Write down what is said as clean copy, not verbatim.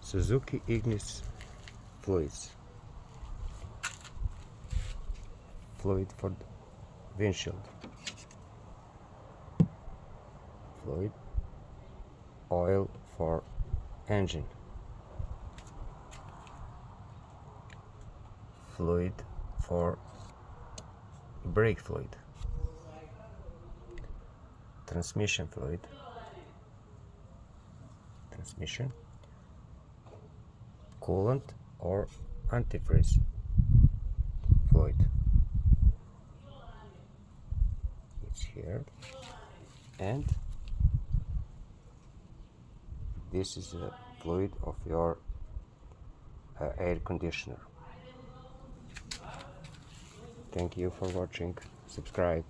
Suzuki Ignis fluids. Fluid for windshield. Fluid. Oil for engine. Fluid for brake fluid. Transmission fluid. Transmission. Coolant or antifreeze fluid. It's here, and this is the fluid of your air conditioner. Thank you for watching. Subscribe.